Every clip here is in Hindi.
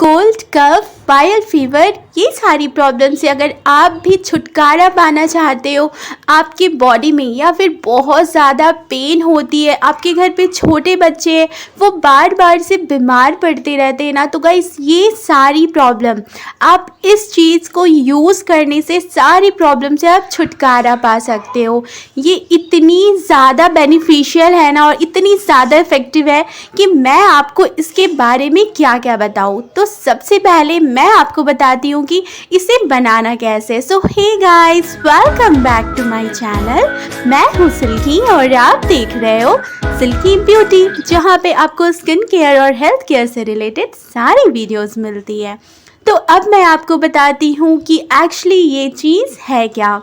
कोल्ड, कफ, वायरल फीवर, ये सारी प्रॉब्लम से अगर आप भी छुटकारा पाना चाहते हो, आपकी बॉडी में या फिर बहुत ज़्यादा पेन होती है, आपके घर पे छोटे बच्चे हैं, वो बार बार से बीमार पड़ते रहते हैं ना, तो गाइस ये सारी प्रॉब्लम आप इस चीज़ को यूज़ करने से सारी प्रॉब्लम से आप छुटकारा पा सकते हो। ये इतनी ज़्यादा बेनिफिशियल है ना और इतनी ज़्यादा इफ़ेक्टिव है कि मैं आपको इसके बारे में क्या क्या बताऊँ। तो सबसे पहले मैं आपको बताती हूँ कि इसे बनाना कैसे। So hey guys, welcome back to my channel. मैं हूँ सिल्की और आप देख रहे हो सिल्की ब्यूटी, जहाँ पे आपको स्किन केयर और हेल्थ केयर से रिलेटेड सारी वीडियोस मिलती है। तो अब मैं आपको बताती हूँ कि एक्चुअली ये चीज़ है क्या।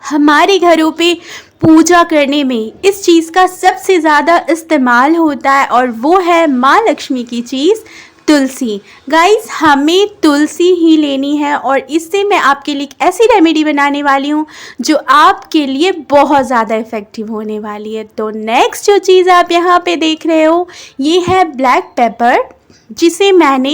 हमारे घरों पे पूजा करने में इस चीज़ का सबसे ज़्यादा इस्तेमाल होता है और वो है माँ लक्ष्मी की चीज़ तुलसी। गाइस, हमें तुलसी ही लेनी है और इससे मैं आपके लिए एक ऐसी रेमेडी बनाने वाली हूँ जो आपके लिए बहुत ज़्यादा इफ़ेक्टिव होने वाली है। तो नेक्स्ट जो चीज़ आप यहाँ पे देख रहे हो ये है ब्लैक पेपर, जिसे मैंने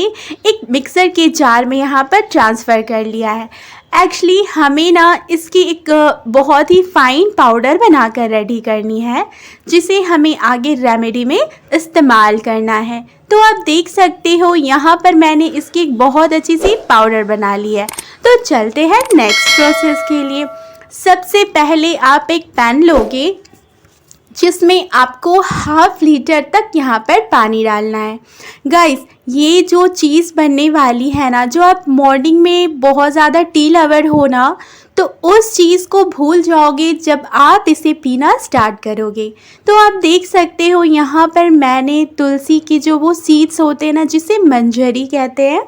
एक मिक्सर के जार में यहाँ पर ट्रांसफ़र कर लिया है। एक्चुअली हमें ना इसकी एक बहुत ही फाइन पाउडर बनाकर रेडी करनी है, जिसे हमें आगे रेमेडी में इस्तेमाल करना है। तो आप देख सकते हो यहाँ पर मैंने इसकी एक बहुत अच्छी सी पाउडर बना ली है। तो चलते हैं नेक्स्ट प्रोसेस के लिए। सबसे पहले आप एक पैन लोगे जिसमें आपको हाफ लीटर तक यहाँ पर पानी डालना है। गाइस, ये जो चीज़ बनने वाली है ना, जो आप मॉर्निंग में बहुत ज़्यादा टी लवर हो ना, तो उस चीज़ को भूल जाओगे जब आप इसे पीना स्टार्ट करोगे। तो आप देख सकते हो यहाँ पर मैंने तुलसी की जो वो सीड्स होते हैं ना, जिसे मंजरी कहते हैं,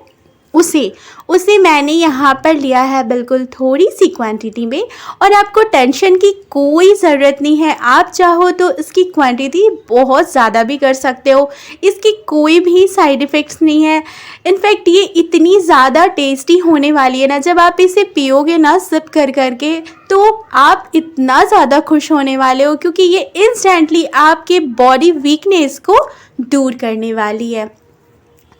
उसे मैंने यहाँ पर लिया है बिल्कुल थोड़ी सी क्वांटिटी में। और आपको टेंशन की कोई ज़रूरत नहीं है, आप चाहो तो इसकी क्वांटिटी बहुत ज़्यादा भी कर सकते हो। इसकी कोई भी साइड इफ़ेक्ट्स नहीं है। इनफैक्ट ये इतनी ज़्यादा टेस्टी होने वाली है ना, जब आप इसे पियोगे ना सिप कर करके, तो आप इतना ज़्यादा खुश होने वाले हो, क्योंकि ये इंस्टेंटली आपके बॉडी वीकनेस को दूर करने वाली है।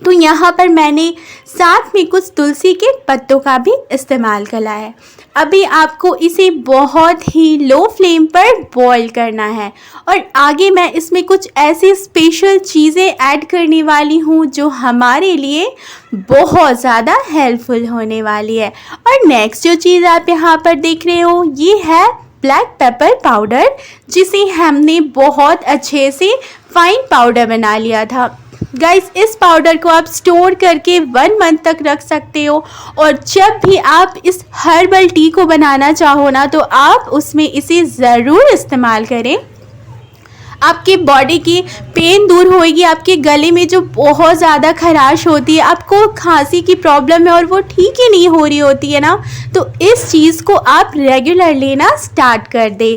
तो यहाँ पर मैंने साथ में कुछ तुलसी के पत्तों का भी इस्तेमाल करा है। अभी आपको इसे बहुत ही लो फ्लेम पर बॉईल करना है और आगे मैं इसमें कुछ ऐसी स्पेशल चीज़ें ऐड करने वाली हूँ जो हमारे लिए बहुत ज़्यादा हेल्पफुल होने वाली है। और नेक्स्ट जो चीज़ आप यहाँ पर देख रहे हो ये है ब्लैक पेपर पाउडर, जिसे हमने बहुत अच्छे से फाइन पाउडर बना लिया था। गाइस, इस पाउडर को आप स्टोर करके 1 मंथ तक रख सकते हो और जब भी आप इस हर्बल टी को बनाना चाहो ना, तो आप उसमें इसे ज़रूर इस्तेमाल करें। आपके बॉडी की पेन दूर होएगी, आपके गले में जो बहुत ज़्यादा खराश होती है, आपको खांसी की प्रॉब्लम है और वो ठीक ही नहीं हो रही होती है ना, तो इस चीज़ को आप रेगुलर लेना स्टार्ट कर दे।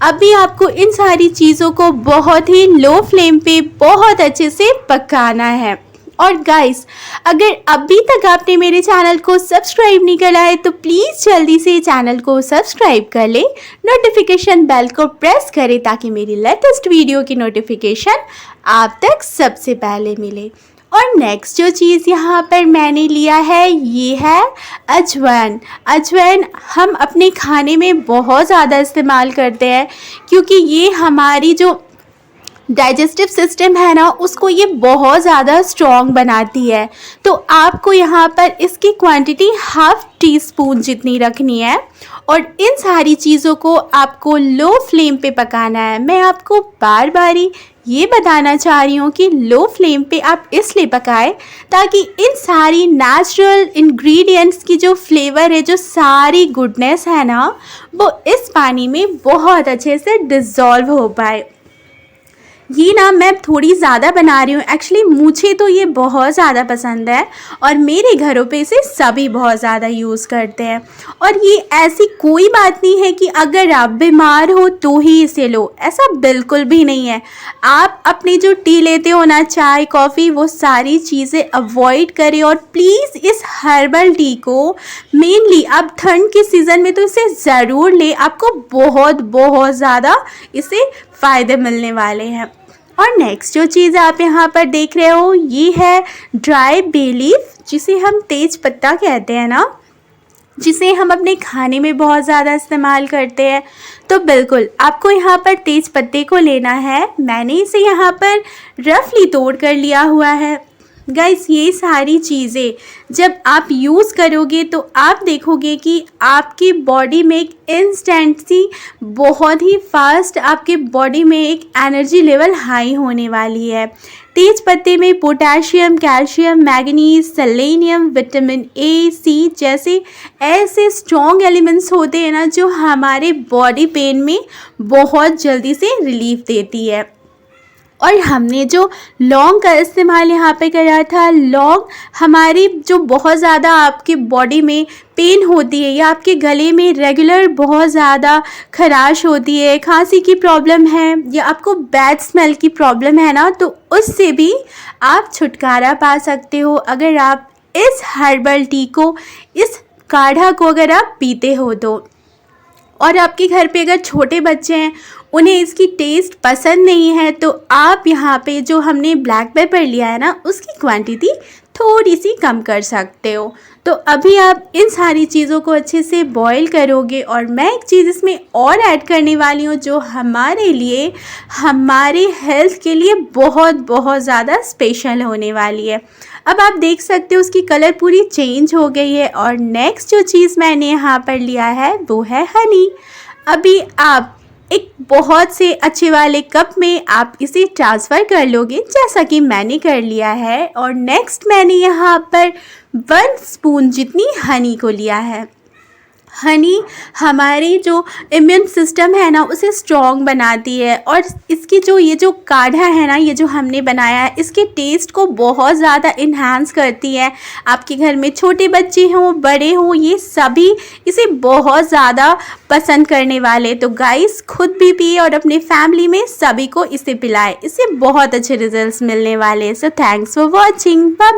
अभी आपको इन सारी चीज़ों को बहुत ही लो फ्लेम पे बहुत अच्छे से पकाना है। और गाइस, अगर अभी तक आपने मेरे चैनल को सब्सक्राइब नहीं करा है तो प्लीज़ जल्दी से चैनल को सब्सक्राइब कर ले, नोटिफिकेशन बेल को प्रेस करें ताकि मेरी लेटेस्ट वीडियो की नोटिफिकेशन आप तक सबसे पहले मिले। और नेक्स्ट जो चीज़ यहाँ पर मैंने लिया है ये है अजवाइन। अजवाइन हम अपने खाने में बहुत ज़्यादा इस्तेमाल करते हैं, क्योंकि ये हमारी जो डाइजेस्टिव सिस्टम है ना, उसको ये बहुत ज़्यादा स्ट्रॉन्ग बनाती है। तो आपको यहाँ पर इसकी क्वांटिटी हाफ टी स्पून जितनी रखनी है और इन सारी चीज़ों को आपको लो फ्लेम पे पकाना है। मैं आपको बार बार ये बताना चाह रही हूँ कि लो फ्लेम पे आप इसलिए पकाएं ताकि इन सारी नेचुरल इंग्रेडिएंट्स की जो फ्लेवर है, जो सारी गुडनेस है ना, वो इस पानी में बहुत अच्छे से डिज़ोल्व हो पाए। ये ना मैं थोड़ी ज़्यादा बना रही हूँ, एक्चुअली मुझे तो ये बहुत ज़्यादा पसंद है और मेरे घरों पे इसे सभी बहुत ज़्यादा यूज़ करते हैं। और ये ऐसी कोई बात नहीं है कि अगर आप बीमार हो तो ही इसे लो, ऐसा बिल्कुल भी नहीं है। आप अपनी जो टी लेते हो ना, चाय कॉफ़ी, वो सारी चीज़ें अवॉइड करें और प्लीज़ इस हर्बल टी को मेनली अब ठंड के सीज़न में तो इसे ज़रूर ले, आपको बहुत बहुत ज़्यादा इसे फ़ायदे मिलने वाले हैं। और नेक्स्ट जो चीज़ आप यहाँ पर देख रहे हो ये है ड्राई बे लीफ, जिसे हम तेज पत्ता कहते हैं ना, जिसे हम अपने खाने में बहुत ज़्यादा इस्तेमाल करते हैं। तो बिल्कुल आपको यहाँ पर तेज पत्ते को लेना है। मैंने इसे यहाँ पर रफली तोड़ कर लिया हुआ है। गाइस, ये सारी चीज़ें जब आप यूज़ करोगे तो आप देखोगे कि आपकी बॉडी में एक इंस्टेंट सी, बहुत ही फास्ट आपके बॉडी में एक एनर्जी लेवल हाई होने वाली है। तेज पत्ते में potassium, calcium, manganese, selenium, vitamin A, C जैसे ऐसे स्ट्रॉन्ग एलिमेंट्स होते हैं ना, जो हमारे बॉडी पेन में बहुत जल्दी से रिलीफ देती है। और हमने जो लौंग का इस्तेमाल यहाँ पे करा था, लौंग हमारी जो बहुत ज़्यादा आपकी बॉडी में पेन होती है या आपके गले में रेगुलर बहुत ज़्यादा खराश होती है, खांसी की प्रॉब्लम है या आपको बैड स्मेल की प्रॉब्लम है ना, तो उससे भी आप छुटकारा पा सकते हो अगर आप इस हर्बल टी को, इस काढ़ा को अगर आप पीते हो तो। और आपके घर पे अगर छोटे बच्चे हैं, उन्हें इसकी टेस्ट पसंद नहीं है, तो आप यहाँ पे जो हमने ब्लैक पेपर लिया है ना, उसकी क्वांटिटी थोड़ी सी कम कर सकते हो। तो अभी आप इन सारी चीज़ों को अच्छे से बॉईल करोगे और मैं एक चीज़ इसमें और ऐड करने वाली हूँ जो हमारे लिए, हमारे हेल्थ के लिए बहुत बहुत ज़्यादा स्पेशल होने वाली है। अब आप देख सकते हो उसकी कलर पूरी चेंज हो गई है। और नेक्स्ट जो चीज़ मैंने यहाँ पर लिया है वो है हनी। अभी आप एक बहुत से अच्छे वाले कप में आप इसे ट्रांसफ़र कर लोगे, जैसा कि मैंने कर लिया है। और नेक्स्ट मैंने यहाँ पर 1 स्पून जितनी हनी को लिया है। हनी हमारी जो इम्यून सिस्टम है ना, उसे स्ट्रॉन्ग बनाती है और इसकी जो ये जो काढ़ा है ना, ये जो हमने बनाया है, इसके टेस्ट को बहुत ज़्यादा इन्हांस करती है। आपके घर में छोटे बच्चे हों, बड़े हों, ये सभी इसे बहुत ज़्यादा पसंद करने वाले। तो गाइस, खुद भी पिए और अपने फैमिली में सभी को इसे पिलाएं। इससे बहुत अच्छे रिजल्ट्स मिलने वाले। So thanks for watching. Bye.